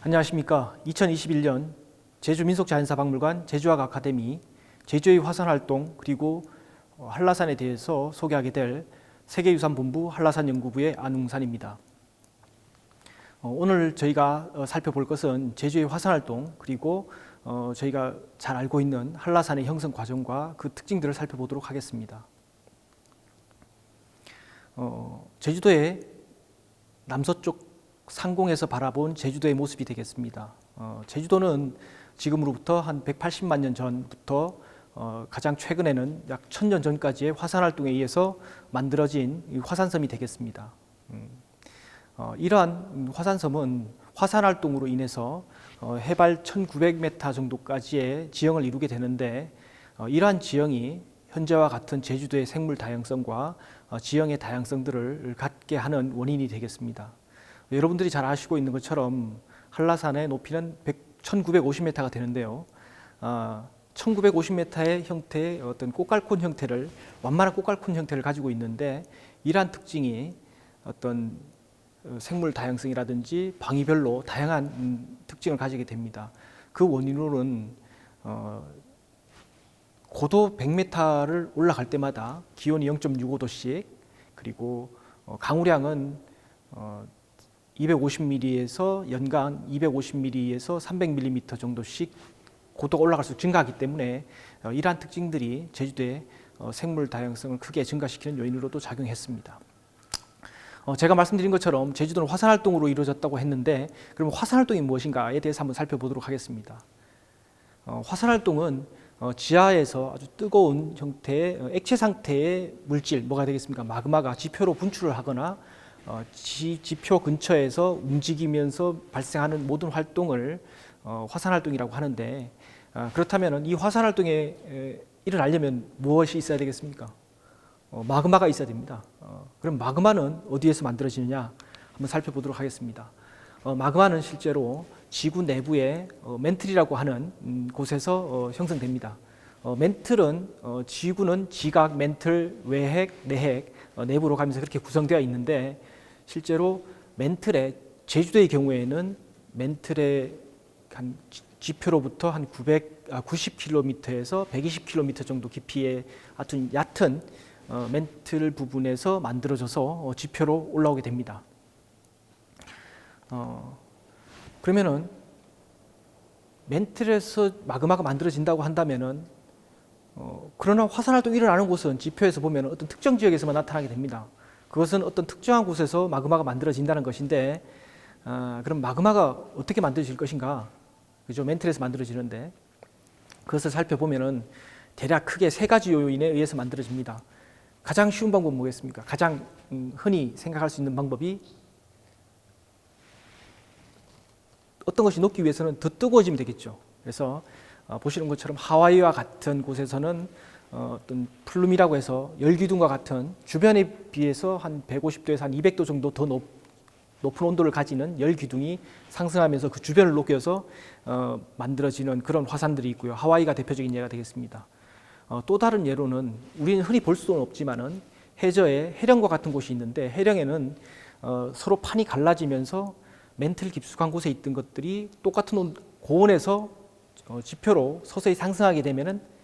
안녕하십니까. 2021년 제주민속자연사박물관 제주학 아카데미 제주의 화산활동 그리고 한라산에 대해서 소개하게 될 세계유산본부 한라산연구부의 안웅산입니다. 오늘 저희가 살펴볼 것은 제주의 화산활동 그리고 저희가 잘 알고 있는 한라산의 형성 과정과 그 특징들을 살펴보도록 하겠습니다. 제주도의 남서쪽 상공에서 바라본 제주도의 모습이 되겠습니다. 제주도는 지금으로부터 한 180만 년 전부터 가장 최근에는 약 1000년 전까지의 화산활동에 의해서 만들어진 화산섬이 되겠습니다. 이러한 화산섬은 화산활동으로 인해서 해발 1900m 정도까지의 지형을 이루게 되는데, 이러한 지형이 현재와 같은 제주도의 생물 다양성과 지형의 다양성들을 갖게 하는 원인이 되겠습니다. 여러분들이 잘 아시고 있는 것처럼 한라산의 높이는 1950m가 되는데요. 1950m의 형태의 어떤 꽃갈콘 형태를, 완만한 꽃갈콘 형태를 가지고 있는데, 이러한 특징이 어떤 생물 다양성이라든지 방위별로 다양한 특징을 가지게 됩니다. 그 원인으로는 고도 100m를 올라갈 때마다 기온이 0.65도씩, 그리고 강우량은 250mm에서 연간 250mm에서 300mm 정도씩 고도가 올라갈수록 증가하기 때문에 이러한 특징들이 제주도의 생물 다양성을 크게 증가시키는 요인으로도 작용했습니다. 제가 말씀드린 것처럼 제주도는 화산활동으로 이루어졌다고 했는데, 그럼 화산활동이 무엇인가에 대해서 한번 살펴보도록 하겠습니다. 화산활동은 지하에서 아주 뜨거운 형태의 액체 상태의 물질, 뭐가 되겠습니까? 마그마가 지표로 분출을 하거나 지표 근처에서 움직이면서 발생하는 모든 활동을 화산활동이라고 하는데, 그렇다면 이 화산활동에 일어나려면 무엇이 있어야 되겠습니까? 마그마가 있어야 됩니다. 그럼 마그마는 어디에서 만들어지느냐 한번 살펴보도록 하겠습니다. 마그마는 실제로 지구 내부의 멘틀이라고 하는 곳에서 형성됩니다. 멘틀은 지구는 지각, 멘틀, 외핵, 내핵, 내부로 가면서 그렇게 구성되어 있는데, 실제로 멘틀의, 제주도의 경우에는 멘틀의 한 지표로부터 한 90km에서 120km 정도 깊이의 하여튼 얕은 멘틀 부분에서 만들어져서 지표로 올라오게 됩니다. 그러면은 멘틀에서 마그마가 만들어진다고 한다면은 그러나 화산활동이 일어나는 곳은 지표에서 보면 어떤 특정 지역에서만 나타나게 됩니다. 그것은 어떤 특정한 곳에서 마그마가 만들어진다는 것인데, 그럼 마그마가 어떻게 만들어질 것인가? 그죠? 멘틀에서 만들어지는데, 그것을 살펴보면은 대략 크게 세 가지 요인에 의해서 만들어집니다. 가장 쉬운 방법은 뭐겠습니까? 가장 흔히 생각할 수 있는 방법이, 어떤 것이 녹기 위해서는 더 뜨거워지면 되겠죠. 그래서 보시는 것처럼 하와이와 같은 곳에서는 어떤 플룸이라고 해서 열기둥과 같은 주변에 비해서 한 150도에서 한 200도 정도 더 높은 온도를 가지는 열기둥이 상승하면서 그 주변을 녹여서 만들어지는 그런 화산들이 있고요. 하와이가 대표적인 예가 되겠습니다. 또 다른 예로는 우리는 흔히 볼 수는 없지만은 해저에 해령과 같은 곳이 있는데, 해령에는 서로 판이 갈라지면서 멘틀 깊숙한 곳에 있던 것들이 똑같은 고온에서 지표로 서서히 상승하게 되면은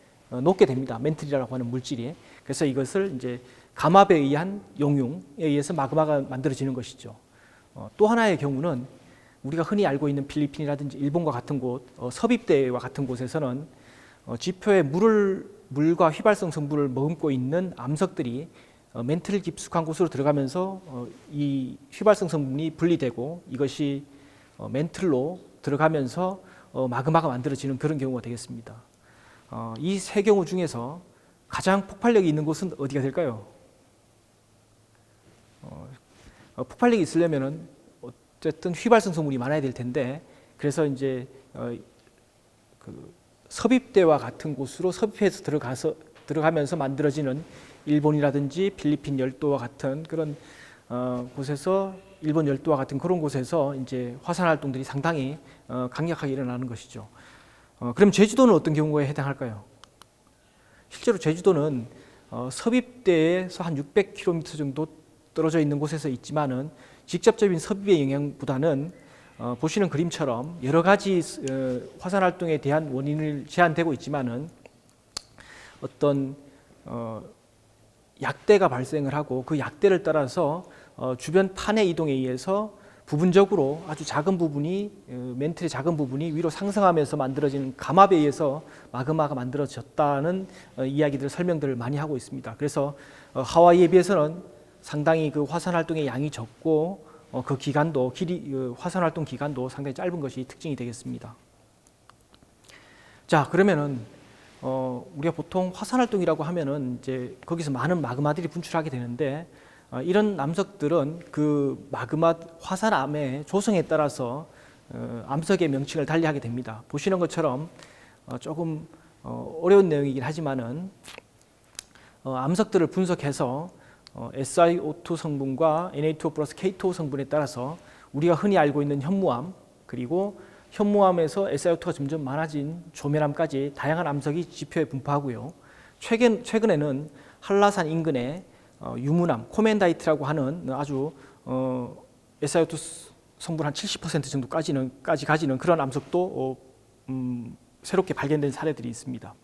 녹게 됩니다. 멘틀이라고 하는 물질이. 그래서 이것을 이제 감압에 의한 용융에 의해서 마그마가 만들어지는 것이죠. 또 하나의 경우는 우리가 흔히 알고 있는 필리핀이라든지 일본과 같은 곳, 섭입대와 같은 곳에서는 지표에 물과 휘발성 성분을 머금고 있는 암석들이 멘틀 깊숙한 곳으로 들어가면서 이 휘발성 성분이 분리되고 이것이 멘틀로 들어가면서 마그마가 만들어지는 그런 경우가 되겠습니다. 이 세 경우 중에서 가장 폭발력이 있는 곳은 어디가 될까요? 폭발력이 있으려면은 어쨌든 휘발성 성분이 많아야 될 텐데, 그래서 이제 그 섭입대와 같은 곳으로 섭입해서 들어가면서 만들어지는 일본이라든지 필리핀 열도와 같은 그런 곳에서, 일본 열도와 같은 그런 곳에서 이제 화산 활동들이 상당히 강력하게 일어나는 것이죠. 그럼 제주도는 어떤 경우에 해당할까요? 실제로 제주도는 섭입대에서 한 600km 정도 떨어져 있는 곳에서 있지만은 직접적인 섭입의 영향보다는 보시는 그림처럼 여러 가지 화산 활동에 대한 원인을 제한되고 있지만은 어떤 약대가 발생을 하고 그 약대를 따라서 주변 판의 이동에 의해서 부분적으로 아주 작은 부분이 멘틀의 작은 부분이 위로 상승하면서 만들어지는 감압에 의해서 마그마가 만들어졌다는 이야기들 설명들을 많이 하고 있습니다. 그래서 하와이에 비해서는 상당히 그 화산 활동의 양이 적고 그 기간도 화산 활동 기간도 상당히 짧은 것이 특징이 되겠습니다. 자, 그러면은 우리가 보통 화산 활동이라고 하면은 이제 거기서 많은 마그마들이 분출하게 되는데 이런 암석들은 그 마그마 화산암의 조성에 따라서 암석의 명칭을 달리하게 됩니다. 보시는 것처럼 조금 어려운 내용이긴 하지만은 암석들을 분석해서 SiO2 성분과 Na2O 플러스 K2O 성분에 따라서 우리가 흔히 알고 있는 현무암 그리고 현무암에서 SiO2가 점점 많아진 조면암까지 다양한 암석이 지표에 분포하고요. 최근에는 한라산 인근에 유문암, 코멘다이트라고 하는 아주 SiO2 성분 한 70% 정도까지 가지는 그런 암석도 새롭게 발견된 사례들이 있습니다.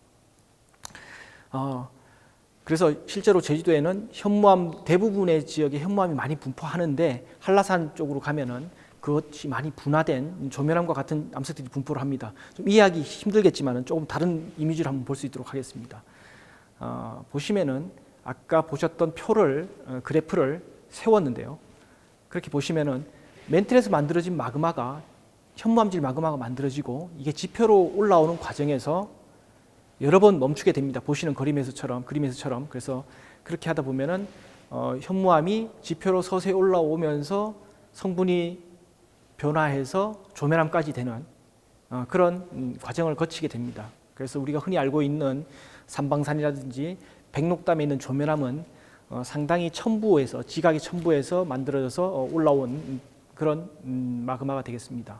그래서 실제로 제주도에는 현무암 대부분의 지역에 현무암이 많이 분포하는데 한라산 쪽으로 가면은 그것이 많이 분화된 조면암과 같은 암석들이 분포를 합니다. 좀 이해하기 힘들겠지만은 조금 다른 이미지를 한번 볼 수 있도록 하겠습니다. 보시면은 아까 보셨던 그래프를 세웠는데요. 그렇게 보시면은 멘틀에서 만들어진 마그마가 현무암질 마그마가 만들어지고 이게 지표로 올라오는 과정에서 여러 번 멈추게 됩니다. 보시는 그림에서처럼. 그래서 그렇게 하다 보면은 현무암이 지표로 서서히 올라오면서 성분이 변화해서 조면암까지 되는 그런 과정을 거치게 됩니다. 그래서 우리가 흔히 알고 있는 삼방산이라든지 백록담에 있는 조면암은 상당히 지각이 첨부에서 만들어져서 올라온 그런 마그마가 되겠습니다.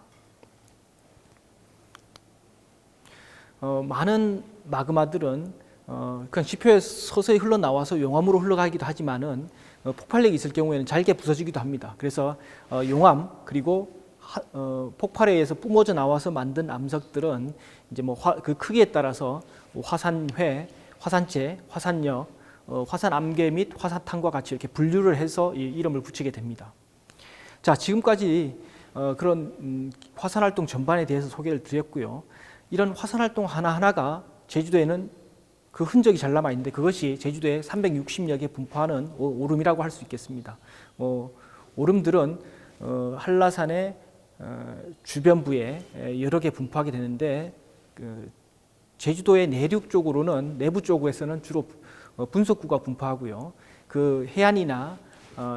많은 마그마들은 그냥 지표에 서서히 흘러나와서 용암으로 흘러가기도 하지만은 폭발력이 있을 경우에는 잘게 부서지기도 합니다. 그래서 용암 그리고 폭발에 의해서 뿜어져 나와서 만든 암석들은 이제 그 크기에 따라서 화산회, 화산재, 화산역, 화산암괴 및 화산탄과 같이 이렇게 분류를 해서 이 이름을 붙이게 됩니다. 자, 지금까지 그런 화산활동 전반에 대해서 소개를 드렸고요. 이런 화산활동 하나하나가 제주도에는 그 흔적이 잘 남아 있는데 그것이 제주도에 360여 개 분포하는 오름이라고 할 수 있겠습니다. 오름들은 한라산의 주변부에 여러 개 분포하게 되는데 제주도의 내륙 쪽으로는 내부 쪽에서는 주로 분석구가 분포하고요. 그 해안이나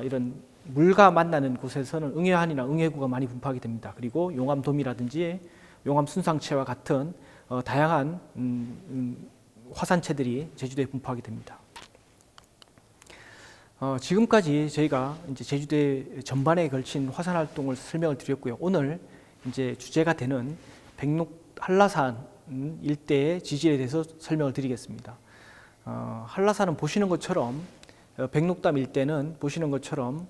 이런 물과 만나는 곳에서는 응해환이나 응해구가 많이 분포하게 됩니다. 그리고 용암돔이라든지 용암 순상체와 같은 다양한 화산체들이 제주도에 분포하게 됩니다. 지금까지 저희가 이제 제주도의 전반에 걸친 화산 활동을 설명을 드렸고요. 오늘 이제 주제가 되는 한라산 일대의 지질에 대해서 설명을 드리겠습니다. 한라산은 보시는 것처럼 백록담 일대는 보시는 것처럼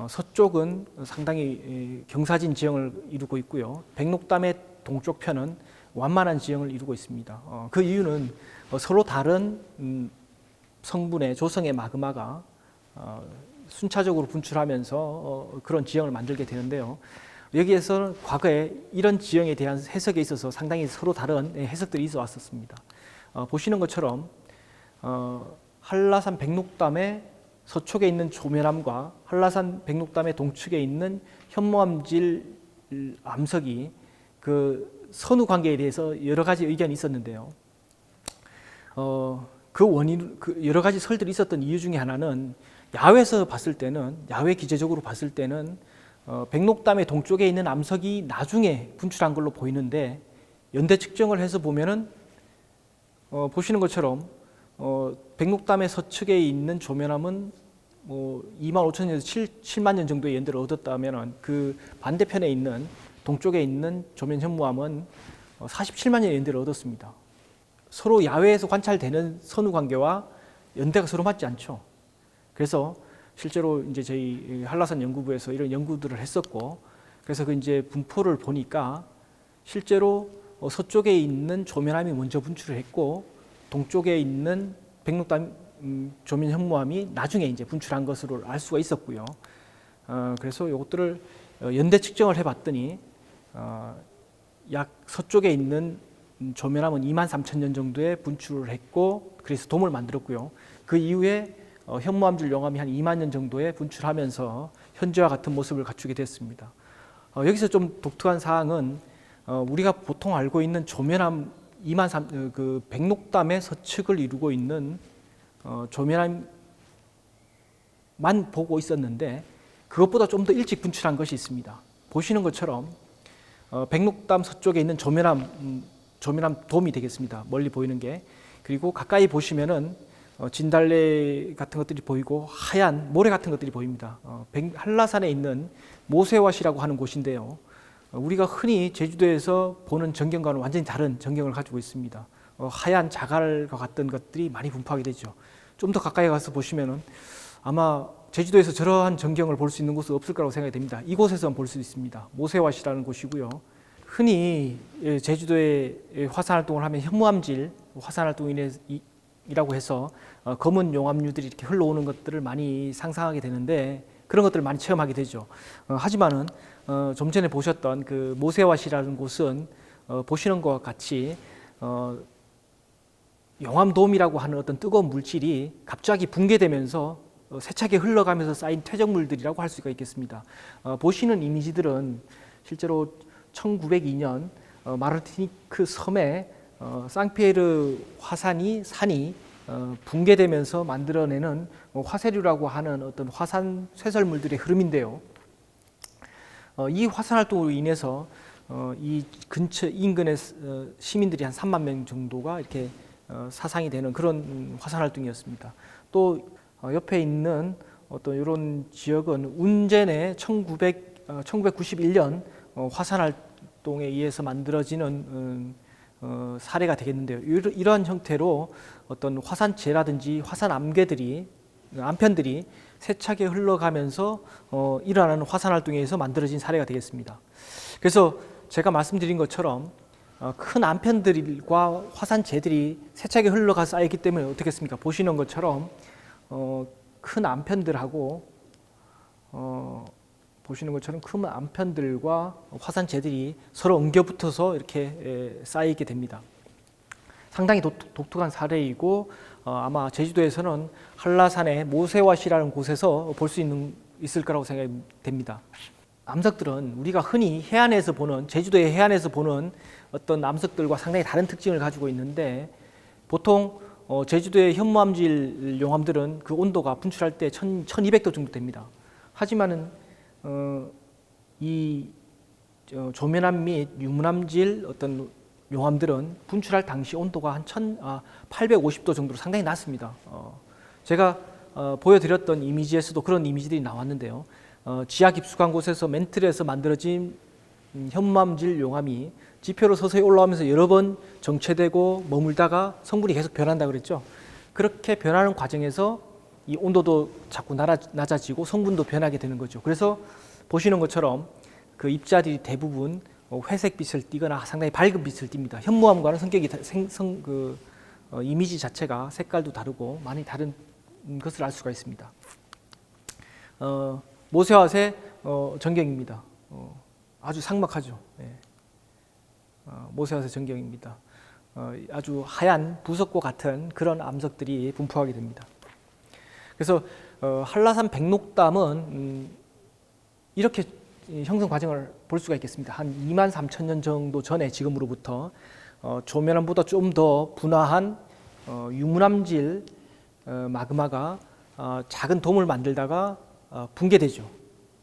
서쪽은 상당히 경사진 지형을 이루고 있고요. 백록담의 동쪽 편은 완만한 지형을 이루고 있습니다. 그 이유는 서로 다른 성분의 조성의 마그마가 순차적으로 분출하면서 그런 지형을 만들게 되는데요. 여기에서는 과거에 이런 지형에 대한 해석에 있어서 상당히 서로 다른 해석들이 있어 왔었습니다. 보시는 것처럼 한라산 백록담의 서쪽에 있는 조면암과 한라산 백록담의 동측에 있는 현무암질 암석이 그 선후 관계에 대해서 여러 가지 의견이 있었는데요. 여러 가지 설들이 있었던 이유 중에 하나는 야외에서 봤을 때는, 야외 기제적으로 봤을 때는 백록담의 동쪽에 있는 암석이 나중에 분출한 걸로 보이는데 연대 측정을 해서 보면은 보시는 것처럼 백록담의 서측에 있는 조면암은 25,000년에서 7만 년 정도의 연대를 얻었다면 그 반대편에 있는 동쪽에 있는 조면 현무암은 47만 년의 연대를 얻었습니다. 서로 야외에서 관찰되는 선후 관계와 연대가 서로 맞지 않죠. 그래서 실제로 이제 저희 한라산 연구부에서 이런 연구들을 했었고, 그래서 그 이제 분포를 보니까 실제로 서쪽에 있는 조면암이 먼저 분출을 했고 동쪽에 있는 백록담 조면 현무암이 나중에 이제 분출한 것으로 알 수가 있었고요. 그래서 이것들을 연대 측정을 해봤더니 약 서쪽에 있는 조면암은 23,000년 정도에 분출을 했고 그래서 돔을 만들었고요. 그 이후에 현무암질 용암이 한 2만 년 정도에 분출하면서 현재와 같은 모습을 갖추게 됐습니다. 여기서 좀 독특한 사항은 우리가 보통 알고 있는 조면암 그 백록담의 서측을 이루고 있는 조면암만 보고 있었는데 그것보다 좀 더 일찍 분출한 것이 있습니다. 보시는 것처럼 백록담 서쪽에 있는 조면암 돔이 되겠습니다. 멀리 보이는 게. 그리고 가까이 보시면은 진달래 같은 것들이 보이고 하얀 모래 같은 것들이 보입니다. 한라산에 있는 모세왓이라고 하는 곳인데요. 우리가 흔히 제주도에서 보는 전경과는 완전히 다른 전경을 가지고 있습니다. 하얀 자갈과 같은 것들이 많이 분포하게 되죠. 좀 더 가까이 가서 보시면은 아마 제주도에서 저러한 전경을 볼 수 있는 곳은 없을 거라고 생각이 됩니다. 이곳에서만 볼 수 있습니다. 모세왓이라는 곳이고요. 흔히 제주도에 화산활동을 하면 현무암질 화산활동이라고 해서 검은 용암류들이 이렇게 흘러오는 것들을 많이 상상하게 되는데 그런 것들을 많이 체험하게 되죠. 하지만은 좀 전에 보셨던 그 모세왓이라는 곳은 보시는 것과 같이 용암돔이라고 하는 어떤 뜨거운 물질이 갑자기 붕괴되면서 세차게 흘러가면서 쌓인 퇴적물들이라고 할 수가 있겠습니다. 보시는 이미지들은 실제로 1902년 마르티니크 섬에 상피에르 산이 붕괴되면서 만들어내는 화쇄류라고 하는 어떤 화산 쇠설물들의 흐름인데요. 이 화산 활동으로 인해서 이 근처 인근의 시민들이 한 3만 명 정도가 이렇게 사상이 되는 그런 화산 활동이었습니다. 또 옆에 있는 어떤 이런 지역은 운젠의 1991년 화산 활동에 의해서 만들어지는 사례가 되겠는데요. 이러한 형태로 어떤 화산재라든지 화산 암편들이 세차게 흘러가면서 일어나는 화산 활동에 의해서 만들어진 사례가 되겠습니다. 그래서 제가 말씀드린 것처럼 큰 암편들과 화산재들이 세차게 흘러가 쌓였기 때문에 어떻겠습니까? 보시는 것처럼 큰 암편들하고 보시는 것처럼 큰 암편들과 화산재들이 서로 엉겨붙어서 이렇게 쌓이게 됩니다. 상당히 독특한 사례이고 아마 제주도에서는 한라산의 모세왓이라는 곳에서 볼 수 있을 거라고 생각이 됩니다. 암석들은 우리가 흔히 해안에서 보는 제주도의 해안에서 보는 어떤 암석들과 상당히 다른 특징을 가지고 있는데 보통 제주도의 현무암질 용암들은 그 온도가 분출할 때 1200도 정도 됩니다. 하지만은 이 조면암 및 유문암질 어떤 용암들은 분출할 당시 온도가 한 1850도 정도로 상당히 낮습니다. 제가 보여드렸던 이미지에서도 그런 이미지들이 나왔는데요. 지하 깊숙한 곳에서 멘틀에서 만들어진 현무암질 용암이 지표로 서서히 올라오면서 여러 번 정체되고 머물다가 성분이 계속 변한다고 그랬죠. 그렇게 변하는 과정에서 이 온도도 자꾸 낮아지고 성분도 변하게 되는 거죠. 그래서 보시는 것처럼 그 입자들이 대부분 회색 빛을 띠거나 상당히 밝은 빛을 띱니다. 현무암과는 성격이 이미지 자체가 색깔도 다르고 많이 다른 것을 알 수가 있습니다. 모세왓의 전경입니다. 아주 삭막하죠. 네. 모세왓의 전경입니다. 아주 하얀 부석과 같은 그런 암석들이 분포하게 됩니다. 그래서 한라산 백록담은 이렇게 형성 과정을 볼 수가 있겠습니다. 한 23,000년 정도 전에 지금으로부터 조면암보다 좀 더 분화한 유문암질 마그마가 작은 돔을 만들다가 붕괴되죠.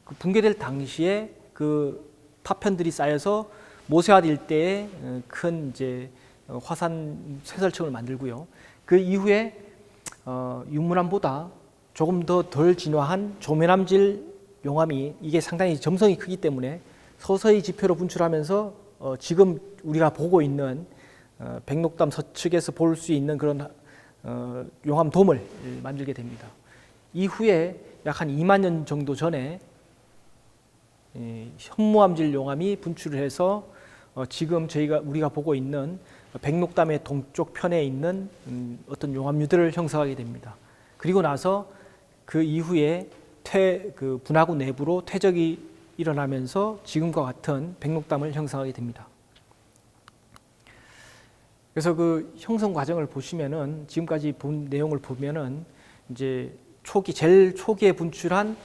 그 붕괴될 당시에 그 파편들이 쌓여서 모세왓 일대에 큰 이제 화산 쇠설층을 만들고요. 그 이후에 유문암보다 조금 더 덜 진화한 조면암질 용암이 이게 상당히 점성이 크기 때문에 서서히 지표로 분출하면서 지금 우리가 보고 있는 백록담 서측에서 볼 수 있는 그런 용암돔을 만들게 됩니다. 이후에 약 한 2만 년 정도 전에 현무암질 용암이 분출을 해서 지금 우리가 보고 있는 백록담의 동쪽 편에 있는 어떤 용암류들을 형성하게 됩니다. 그리고 나서 그 이후에 그 분화구 내부로 퇴적이 일어나면서 지금과 같은 백록담을 형성하게 됩니다. 그래서 그 형성 과정을 보시면은 지금까지 본 내용을 보면은 이제 제일 초기에 분출한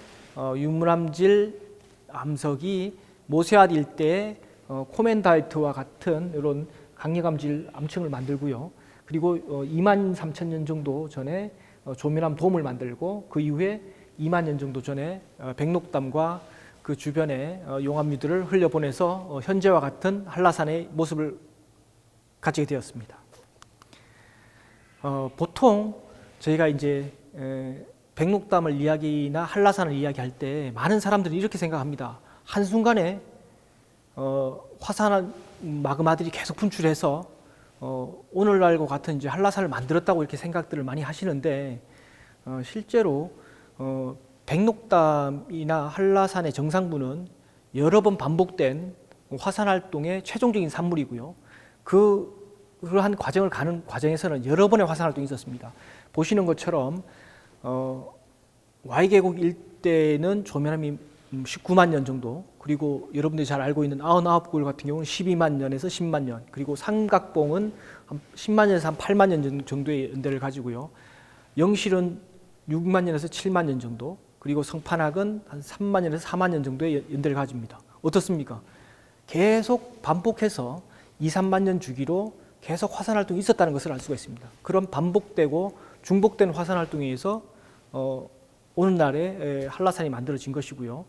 유물암질 암석이 모세앗 일대에 코멘다이트와 같은 이런 강력암질 암층을 만들고요. 그리고 2만 3천 년 정도 전에 조면암 돔을 만들고 그 이후에 2만 년 정도 전에 백록담과 그 주변에 용암류들을 흘려보내서 현재와 같은 한라산의 모습을 가지게 되었습니다. 보통 저희가 이제 백록담을 이야기나 한라산을 이야기할 때 많은 사람들이 이렇게 생각합니다. 한순간에 화산한 마그마들이 계속 분출해서 오늘날과 같은 이제 한라산을 만들었다고 이렇게 생각들을 많이 하시는데 실제로 백록담이나 한라산의 정상부는 여러 번 반복된 화산 활동의 최종적인 산물이고요. 그러한 과정을 가는 과정에서는 여러 번의 화산 활동이 있었습니다. 보시는 것처럼 Y계곡 일대는 조면암이 19만 년 정도, 그리고 여러분들이 잘 알고 있는 99골 같은 경우는 12만 년에서 10만 년, 그리고 삼각봉은 한 10만 년에서 한 8만 년 정도의 연대를 가지고요. 영실은 6만 년에서 7만 년 정도, 그리고 성판악은 한 3만 년에서 4만 년 정도의 연대를 가집니다. 어떻습니까? 계속 반복해서 2, 3만 년 주기로 계속 화산 활동이 있었다는 것을 알 수가 있습니다. 그런 반복되고 중복된 화산 활동에 의해서 오늘날에 한라산이 만들어진 것이고요.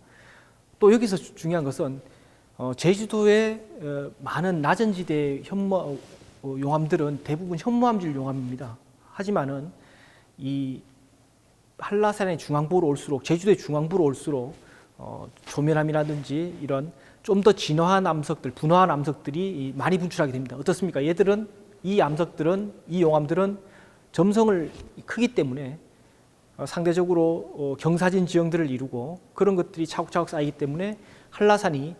또 여기서 중요한 것은 제주도의 많은 낮은 지대의 용암들은 대부분 현무암질 용암입니다. 하지만은 이 한라산의 중앙부로 올수록, 제주도의 중앙부로 올수록 조면암이라든지 이런 좀 더 진화한 암석들, 분화한 암석들이 많이 분출하게 됩니다. 어떻습니까? 이 용암들은 점성을 크기 때문에 상대적으로 경사진 지형들을 이루고 그런 것들이 차곡차곡 쌓이기 때문에 한라산이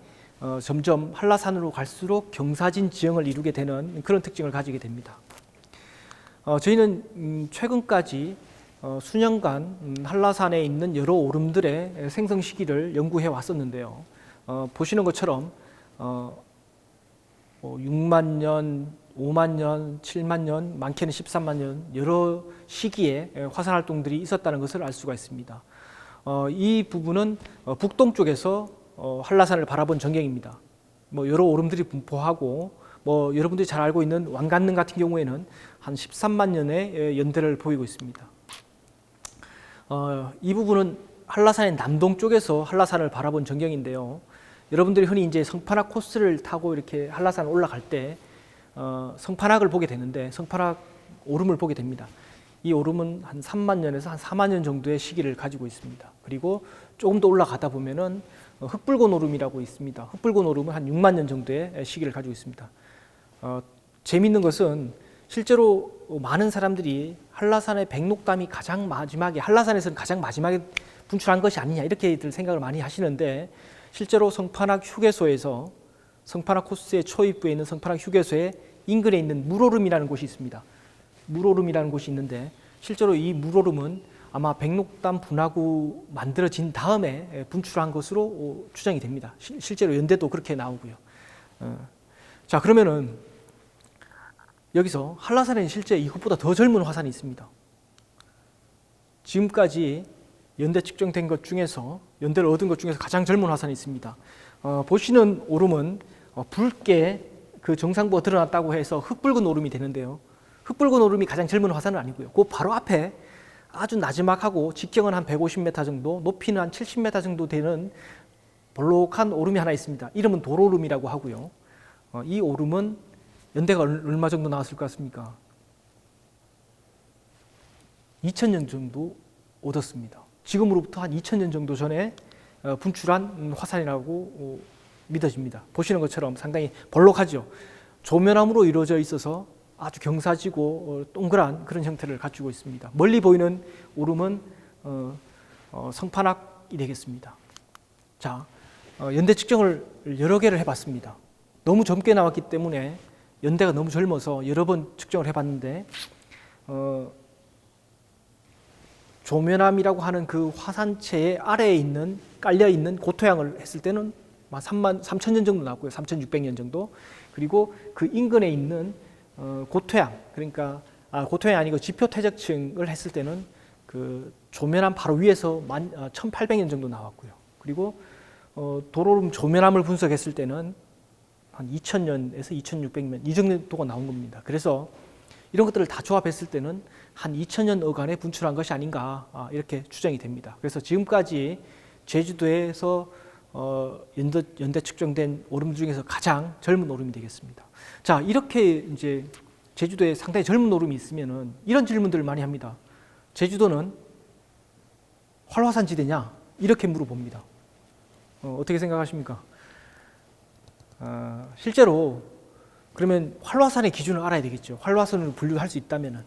점점 한라산으로 갈수록 경사진 지형을 이루게 되는 그런 특징을 가지게 됩니다. 저희는 최근까지 수년간 한라산에 있는 여러 오름들의 생성 시기를 연구해 왔었는데요. 보시는 것처럼 6만 년, 5만 년, 7만 년, 많게는 13만 년 여러 시기에 화산 활동들이 있었다는 것을 알 수가 있습니다. 이 부분은 북동쪽에서 한라산을 바라본 전경입니다. 여러 오름들이 분포하고 여러분들이 잘 알고 있는 왕관릉 같은 경우에는 한 13만 년의 연대를 보이고 있습니다. 이 부분은 한라산의 남동쪽에서 한라산을 바라본 전경인데요. 여러분들이 흔히 이제 성판악 코스를 타고 이렇게 한라산을 올라갈 때 성판악을 보게 되는데 성판악 오름을 보게 됩니다. 이 오름은 한 3만 년에서 한 4만 년 정도의 시기를 가지고 있습니다. 그리고 조금 더 올라가다 보면은 흑불곤 오름이라고 있습니다. 흑불곤 오름은 한 6만 년 정도의 시기를 가지고 있습니다. 재미있는 것은 실제로 많은 사람들이 한라산의 백록담이 가장 마지막에, 한라산에서는 가장 마지막에 분출한 것이 아니냐 이렇게들 생각을 많이 하시는데 실제로 성판악 휴게소에서 성판악 코스의 초입부에 있는 성판악 휴게소의 인근에 있는 물오름이라는 곳이 있습니다. 물오름이라는 곳이 있는데 실제로 이 물오름은 아마 백록담 분화구 만들어진 다음에 분출한 것으로 추정이 됩니다. 실제로 연대도 그렇게 나오고요. 자, 그러면은 여기서 한라산에는 실제 이것보다 더 젊은 화산이 있습니다. 지금까지 연대 측정된 것 중에서, 연대를 얻은 것 중에서 가장 젊은 화산이 있습니다. 보시는 오름은 붉게 그 정상부가 드러났다고 해서 흑붉은 오름이 되는데요. 흑붉은 오름이 가장 젊은 화산은 아니고요. 그 바로 앞에 아주 나지막하고 직경은 한 150m 정도, 높이는 한 70m 정도 되는 볼록한 오름이 하나 있습니다. 이름은 돌오름이라고 하고요. 이 오름은 연대가 얼마 정도 나왔을 것 같습니까? 2000년 정도 얻었습니다. 지금으로부터 한 2000년 정도 전에 분출한 화산이라고 믿어집니다. 보시는 것처럼 상당히 볼록하죠. 조면암으로 이루어져 있어서 아주 경사지고 동그란 그런 형태를 갖추고 있습니다. 멀리 보이는 오름은 성판악이 되겠습니다. 자, 연대 측정을 여러 개를 해봤습니다. 너무 젊게 나왔기 때문에 연대가 너무 젊어서 여러 번 측정을 해봤는데 조면암이라고 하는 그 화산체의 아래에 있는 깔려 있는 고토양을 했을 때는 3,000년 정도 나왔고요. 3,600년 정도. 그리고 그 인근에 있는 고토양, 그러니까 고토양이 아니고 지표 퇴적층을 했을 때는 그 조면암 바로 위에서 1,800년 정도 나왔고요. 그리고 도로름 조면암을 분석했을 때는 한 2,000년에서 2,600년 이 정도가 나온 겁니다. 그래서 이런 것들을 다 조합했을 때는 한 2,000년 어간에 분출한 것이 아닌가 이렇게 추정이 됩니다. 그래서 지금까지 제주도에서 연대 측정된 오름 중에서 가장 젊은 오름이 되겠습니다. 자, 이렇게 이제 제주도에 상당히 젊은 오름이 있으면은 이런 질문들을 많이 합니다. 제주도는 활화산 지대냐? 이렇게 물어봅니다. 어떻게 생각하십니까? 실제로 그러면 활화산의 기준을 알아야 되겠죠. 활화산으로 분류할 수 있다면은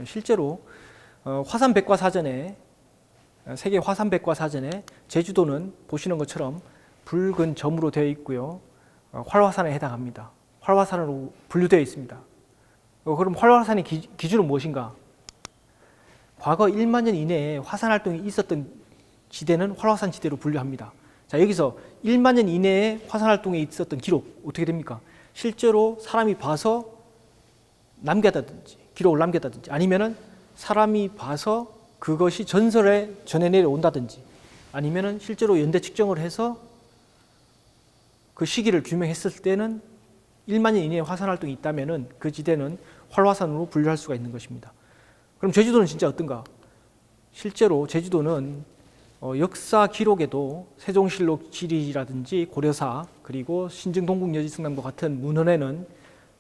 실제로 화산 백과사전에 세계 화산 백과사전에 제주도는 보시는 것처럼 붉은 점으로 되어 있고요. 활화산에 해당합니다. 활화산으로 분류되어 있습니다. 그럼 활화산의 기준은 무엇인가? 과거 1만 년 이내에 화산 활동이 있었던 지대는 활화산 지대로 분류합니다. 자, 여기서 1만 년 이내에 화산 활동에 있었던 기록 어떻게 됩니까? 실제로 사람이 봐서 남겼다든지 기록을 남겼다든지 아니면은 사람이 봐서 그것이 전설에 전해 내려온다든지 아니면은 실제로 연대 측정을 해서 그 시기를 규명했을 때는 1만 년 이내에 화산 활동이 있다면은 그 지대는 활화산으로 분류할 수가 있는 것입니다. 그럼 제주도는 진짜 어떤가? 실제로 제주도는 역사 기록에도 세종실록 지리라든지 고려사 그리고 신증동국여지승남과 같은 문헌에는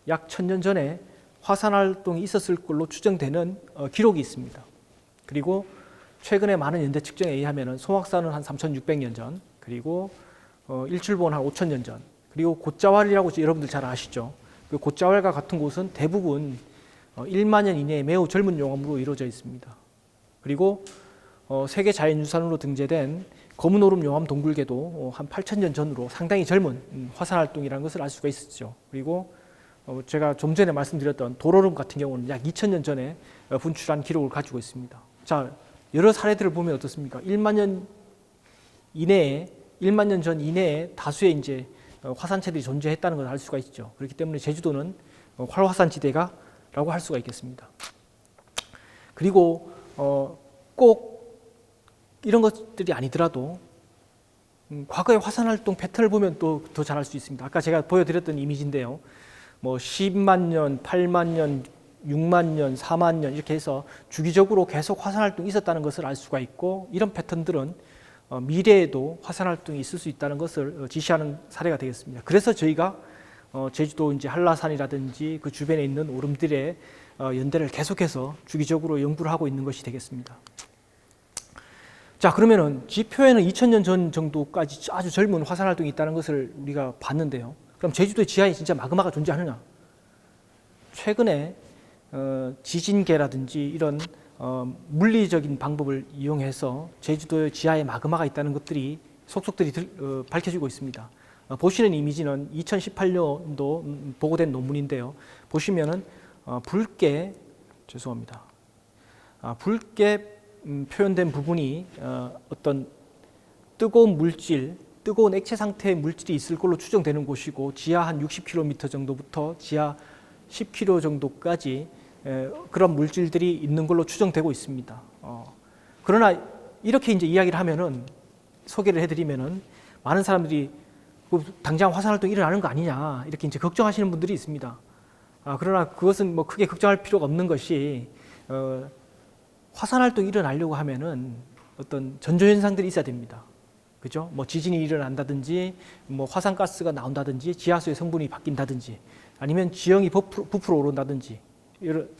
약 1,000년 전에 화산 활동이 있었을 걸로 추정되는 기록이 있습니다. 그리고 최근에 많은 연대 측정에 의하면 소막산은 한 3,600년 전, 그리고 일출봉은 한 5,000년 전, 그리고 곶자왈이라고 여러분들 잘 아시죠? 그 곶자왈과 같은 곳은 대부분 1만 년 이내에 매우 젊은 용암으로 이루어져 있습니다. 그리고 세계 자연유산으로 등재된 검은오름 용암 동굴계도 한 8,000년 전으로 상당히 젊은 화산 활동이라는 것을 알 수가 있었죠. 그리고 제가 좀 전에 말씀드렸던 도로름 같은 경우는 약 2,000년 전에 분출한 기록을 가지고 있습니다. 자, 여러 사례들을 보면 어떻습니까? 1만 년 이내에 1만 년 전 이내에 다수의 이제 화산체들이 존재했다는 걸 알 수가 있죠. 그렇기 때문에 제주도는 활화산 지대가라고 할 수가 있겠습니다. 그리고 꼭 이런 것들이 아니더라도 과거의 화산 활동 패턴을 보면 또 더 잘 알 수 있습니다. 아까 제가 보여드렸던 이미지인데요. 뭐 10만 년, 8만 년, 6만 년, 4만 년 이렇게 해서 주기적으로 계속 화산 활동이 있었다는 것을 알 수가 있고 이런 패턴들은 미래에도 화산 활동이 있을 수 있다는 것을 지시하는 사례가 되겠습니다. 그래서 저희가 제주도 이제 한라산이라든지 그 주변에 있는 오름들의 연대를 계속해서 주기적으로 연구를 하고 있는 것이 되겠습니다. 자, 그러면은 지표에는 2,000년 전 정도까지 아주 젊은 화산 활동이 있다는 것을 우리가 봤는데요. 그럼 제주도의 지하에 진짜 마그마가 존재하느냐? 최근에 지진계라든지 이런 물리적인 방법을 이용해서 제주도의 지하에 마그마가 있다는 것들이 속속들이 밝혀지고 있습니다. 보시는 이미지는 2018년도 보고된 논문인데요. 보시면은 붉게 표현된 부분이 어떤 뜨거운 물질, 뜨거운 액체 상태의 물질이 있을 걸로 추정되는 곳이고 지하 한 60km 정도부터 지하 10km 정도까지 그런 물질들이 있는 걸로 추정되고 있습니다. 그러나 이렇게 이제 이야기를 하면은 소개를 해드리면은 많은 사람들이 당장 화산 활동이 일어나는 거 아니냐 이렇게 이제 걱정하시는 분들이 있습니다. 그러나 그것은 뭐 크게 걱정할 필요가 없는 것이 화산 활동이 일어나려고 하면은 어떤 전조 현상들이 있어야 됩니다. 그죠? 뭐 지진이 일어난다든지, 뭐 화산가스가 나온다든지, 지하수의 성분이 바뀐다든지, 아니면 지형이 부풀어 오른다든지,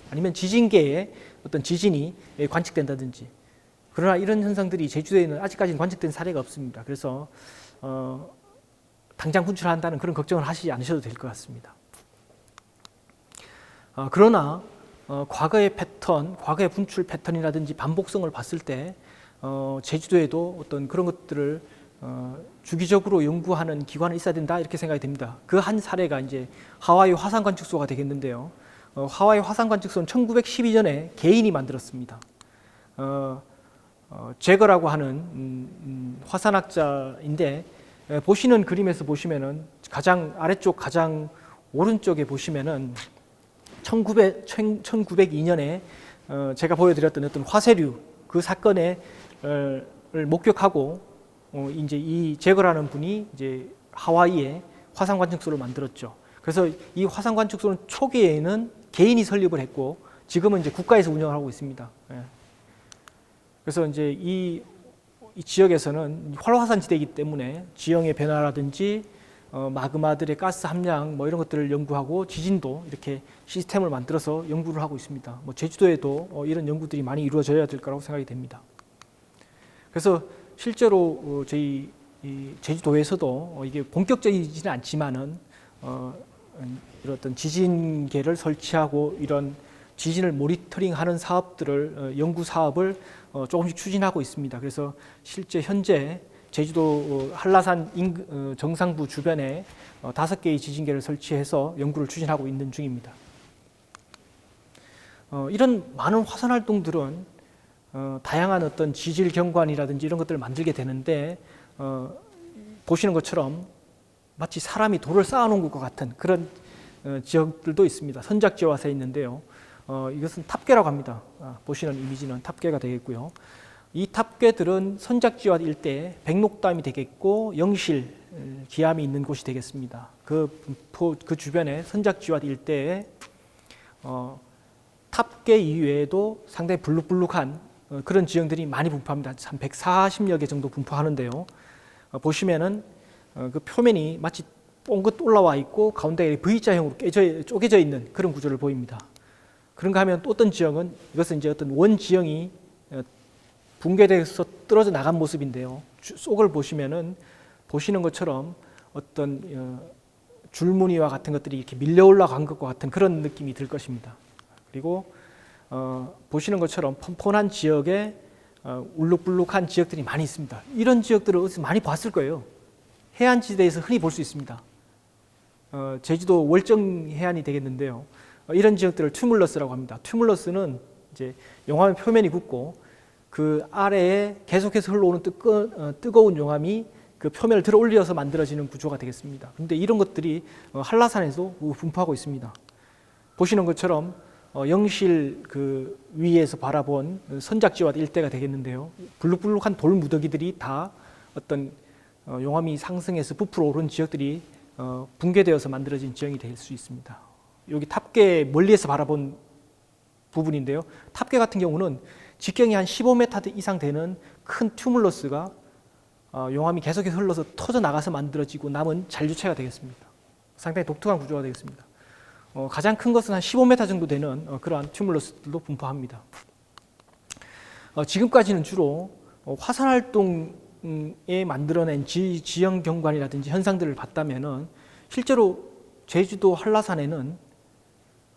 아니면 지진계에 어떤 지진이 관측된다든지. 그러나 이런 현상들이 제주도에는 아직까지는 관측된 사례가 없습니다. 그래서 당장 분출한다는 그런 걱정을 하시지 않으셔도 될 것 같습니다. 그러나 과거의 패턴, 과거의 분출 패턴이라든지 반복성을 봤을 때 제주도에도 어떤 그런 것들을 주기적으로 연구하는 기관이 있어야 된다 이렇게 생각이 됩니다. 그 한 사례가 이제 하와이 화산 관측소가 되겠는데요. 하와이 화산 관측소는 1912년에 개인이 만들었습니다. 제거라고 하는 화산학자인데 보시는 그림에서 보시면은 가장 아래쪽 가장 오른쪽에 보시면은 1902년에 제가 보여드렸던 어떤 화쇄류 그 사건을 목격하고 이제 이 제거라는 분이 이제 하와이에 화산 관측소를 만들었죠. 그래서 이 화산 관측소는 초기에는 개인이 설립을 했고 지금은 이제 국가에서 운영을 하고 있습니다. 그래서 이제 이 지역에서는 활화산 지대이기 때문에 지형의 변화라든지 마그마들의 가스 함량 뭐 이런 것들을 연구하고 지진도 이렇게 시스템을 만들어서 연구를 하고 있습니다. 뭐 제주도에도 이런 연구들이 많이 이루어져야 될 거라고 생각이 됩니다. 그래서 실제로 저희 제주도에서도 이게 본격적이지는 않지만은 이런 어떤 지진계를 설치하고 이런 지진을 모니터링하는 사업들을 연구 사업을 조금씩 추진하고 있습니다. 그래서 실제 현재 제주도 한라산 정상부 주변에 5개의 지진계를 설치해서 연구를 추진하고 있는 중입니다. 이런 많은 화산 활동들은 다양한 어떤 지질 경관이라든지 이런 것들을 만들게 되는데 보시는 것처럼 마치 사람이 돌을 쌓아놓은 것 같은 그런 지역들도 있습니다. 선작지와새 있는데요. 이것은 탑계라고 합니다. 보시는 이미지는 탑계가 되겠고요. 이 탑계들은 선작지와 일대 백록담이 되겠고 영실 기암이 있는 곳이 되겠습니다. 그 주변에 선작지와 일대에 탑계 이외에도 상당히 불룩불룩한 그런 지형들이 많이 분포합니다. 한 140여 개 정도 분포하는데요. 보시면은 그 표면이 마치 뽕긋 올라와 있고 가운데에 V자형으로 쪼개져 있는 그런 구조를 보입니다. 그런가 하면 또 어떤 지형은 이것은 이제 어떤 원 지형이 붕괴돼서 떨어져 나간 모습인데요. 속을 보시면은 보시는 것처럼 어떤 줄무늬와 같은 것들이 이렇게 밀려 올라간 것과 같은 그런 느낌이 들 것입니다. 그리고 보시는 것처럼 펀펀한 지역에 울룩불룩한 지역들이 많이 있습니다. 이런 지역들을 어디서 많이 봤을 거예요. 해안지대에서 흔히 볼 수 있습니다. 제주도 월정 해안이 되겠는데요. 이런 지역들을 튜뮬러스라고 합니다. 튜뮬러스는 이제 용암의 표면이 굳고 그 아래에 계속해서 흘러오는 뜨거운 용암이 그 표면을 들어 올려서 만들어지는 구조가 되겠습니다. 그런데 이런 것들이 한라산에도 분포하고 있습니다. 보시는 것처럼 영실 그 위에서 바라본 선작지와 일대가 되겠는데요. 불룩불룩한 돌 무더기들이 다 어떤 용암이 상승해서 부풀어 오른 지역들이 붕괴되어서 만들어진 지형이 될 수 있습니다. 여기 탑계 멀리에서 바라본 부분인데요. 탑계 같은 경우는 직경이 한 15m 이상 되는 큰 튜뮬러스가 용암이 계속해서 흘러서 터져 나가서 만들어지고 남은 잔류체가 되겠습니다. 상당히 독특한 구조가 되겠습니다. 가장 큰 것은 한 15m 정도 되는 그러한 튜뮬러스들도 분포합니다. 지금까지는 주로 화산 활동에 만들어낸 지형 경관이라든지 현상들을 봤다면은 실제로 제주도 한라산에는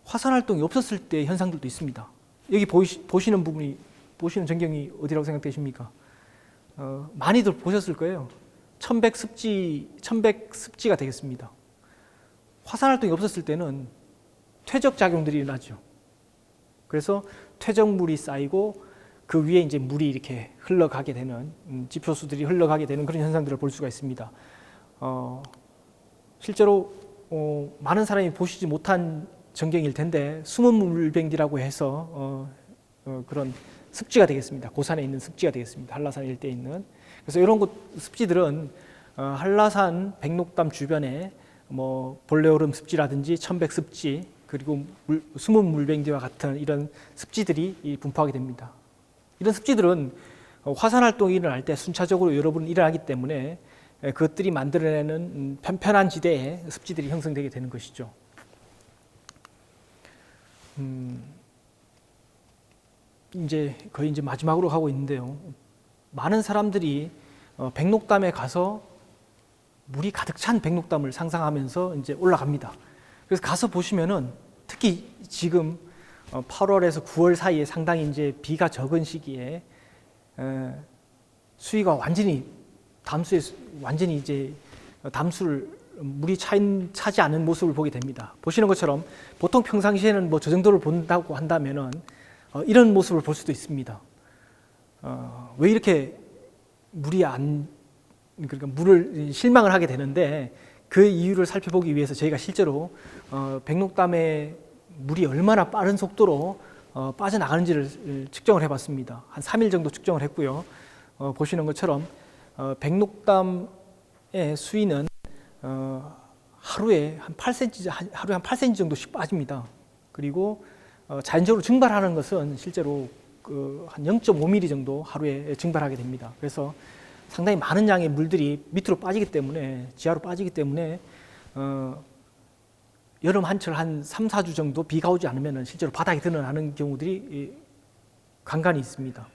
화산 활동이 없었을 때 현상들도 있습니다. 여기 보시는 부분이 보시는 전경이 어디라고 생각되십니까? 많이들 보셨을 거예요. 천백습지가 되겠습니다. 화산 활동이 없었을 때는 퇴적 작용들이 일어나죠. 그래서 퇴적물이 쌓이고 그 위에 이제 물이 이렇게 흘러가게 되는 지표수들이 흘러가게 되는 그런 현상들을 볼 수가 있습니다. 실제로 많은 사람이 보시지 못한 전경일 텐데 숨은 물뱅디라고 해서 그런 습지가 되겠습니다. 고산에 있는 습지가 되겠습니다. 한라산 일대에 있는. 그래서 이런 곳 습지들은 한라산 백록담 주변에 뭐 볼레오름 습지라든지 천백습지 그리고 숨은 물뱅디와 같은 이런 습지들이 분포하게 됩니다. 이런 습지들은 화산 활동이 일어날 때 순차적으로 여러 번 일어나기 때문에 그것들이 만들어내는 편편한 지대에 습지들이 형성되게 되는 것이죠. 이제 거의 이제 마지막으로 가고 있는데요. 많은 사람들이 백록담에 가서 물이 가득 찬 백록담을 상상하면서 이제 올라갑니다. 그래서 가서 보시면은 특히 지금 8월에서 9월 사이에 상당히 이제 비가 적은 시기에 수위가 완전히 담수에 완전히 이제 담수를 물이 차지 않는 모습을 보게 됩니다. 보시는 것처럼 보통 평상시에는 뭐 저 정도를 본다고 한다면은 이런 모습을 볼 수도 있습니다. 왜 이렇게 그러니까 물을 실망을 하게 되는데 그 이유를 살펴보기 위해서 저희가 실제로 백록담에 물이 얼마나 빠른 속도로 빠져나가는지를 측정을 해봤습니다. 한 3일 정도 측정을 했고요. 보시는 것처럼 백록담의 수위는 하루에 한 8cm 정도씩 빠집니다. 그리고 자연적으로 증발하는 것은 실제로 한 0.5mm 정도 하루에 증발하게 됩니다. 그래서 상당히 많은 양의 물들이 밑으로 빠지기 때문에, 지하로 빠지기 때문에 여름 한철 한 3, 4주 정도 비가 오지 않으면 실제로 바닥에 드러나는 경우들이 간간히 있습니다.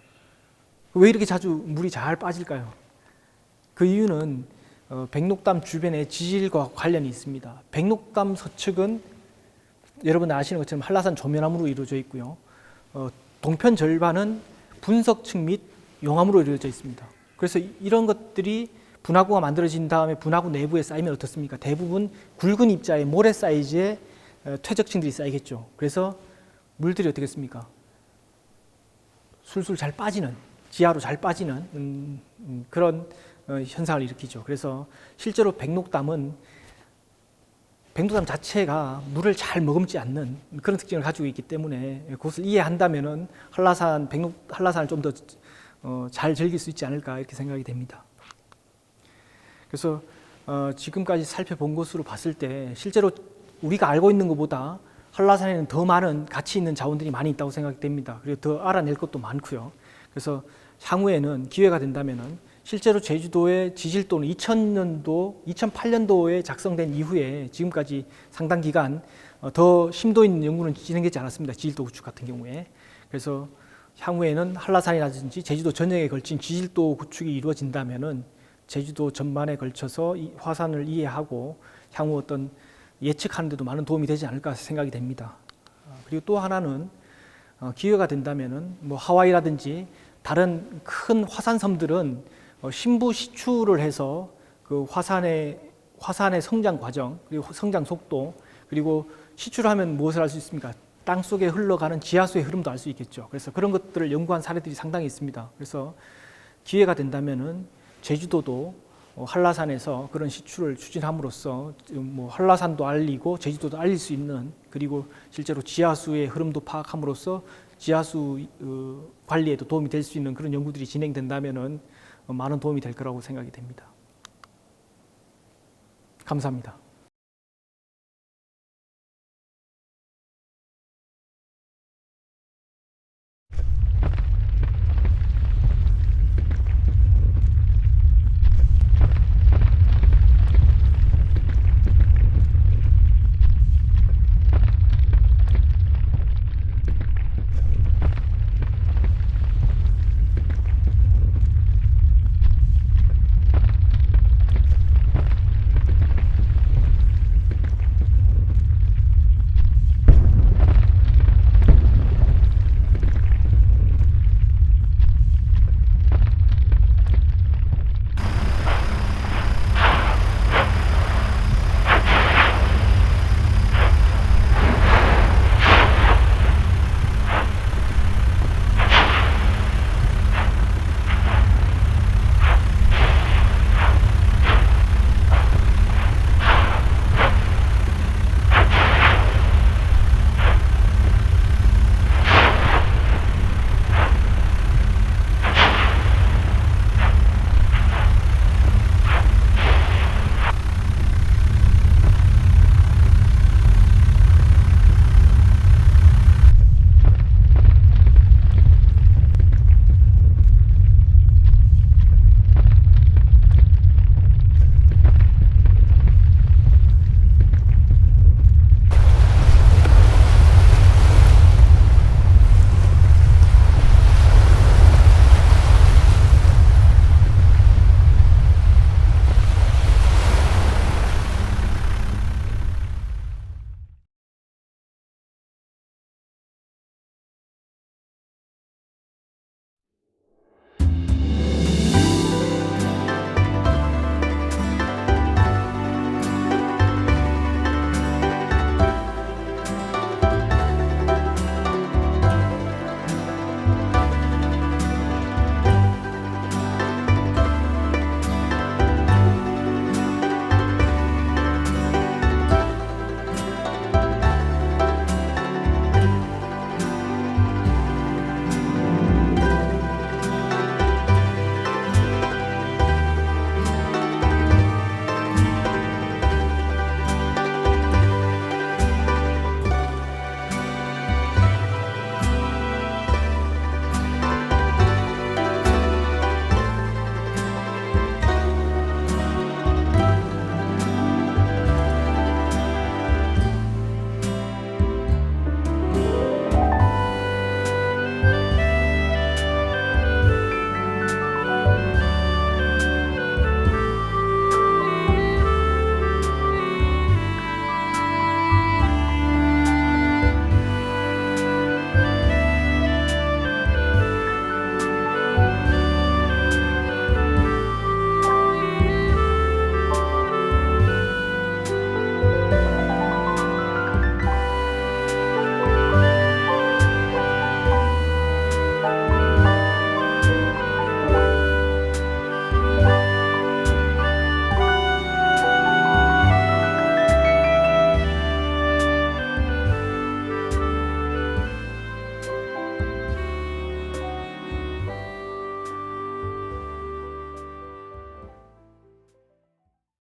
왜 이렇게 자주 물이 잘 빠질까요? 그 이유는 백록담 주변의 지질과 관련이 있습니다. 백록담 서측은 여러분 아시는 것처럼 한라산 조면암으로 이루어져 있고요. 동편 절반은 분석층 및 용암으로 이루어져 있습니다. 그래서 이런 것들이 분화구가 만들어진 다음에 분화구 내부에 쌓이면 어떻습니까? 대부분 굵은 입자의 모래 사이즈의 퇴적층들이 쌓이겠죠. 그래서 물들이 어떻게 습니까? 술술 잘 빠지는, 지하로 잘 빠지는 그런 현상을 일으키죠. 그래서 실제로 백록담 자체가 물을 잘 머금지 않는 그런 특징을 가지고 있기 때문에 그것을 이해한다면은 한라산을 좀 더 잘 즐길 수 있지 않을까 이렇게 생각이 됩니다. 그래서 지금까지 살펴본 것으로 봤을 때 실제로 우리가 알고 있는 것보다 한라산에는 더 많은 가치 있는 자원들이 많이 있다고 생각됩니다. 그리고 더 알아낼 것도 많고요. 그래서 향후에는 기회가 된다면은 실제로 제주도의 지질도는 2008년도에 작성된 이후에 지금까지 상당 기간 더 심도 있는 연구는 진행되지 않았습니다. 지질도 구축 같은 경우에. 그래서 향후에는 한라산이라든지 제주도 전역에 걸친 지질도 구축이 이루어진다면은 제주도 전반에 걸쳐서 이 화산을 이해하고 향후 어떤 예측하는 데도 많은 도움이 되지 않을까 생각이 됩니다. 그리고 또 하나는 기회가 된다면은 뭐 하와이라든지 다른 큰 화산섬들은 신부 시추를 해서 그 화산의 성장 과정, 그리고 성장 속도, 그리고 시추를 하면 무엇을 알 수 있습니까? 땅 속에 흘러가는 지하수의 흐름도 알 수 있겠죠. 그래서 그런 것들을 연구한 사례들이 상당히 있습니다. 그래서 기회가 된다면은 제주도도 한라산에서 그런 시추를 추진함으로써 뭐 한라산도 알리고 제주도도 알릴 수 있는, 그리고 실제로 지하수의 흐름도 파악함으로써 지하수 관리에도 도움이 될 수 있는 그런 연구들이 진행된다면은 많은 도움이 될 거라고 생각이 됩니다. 감사합니다.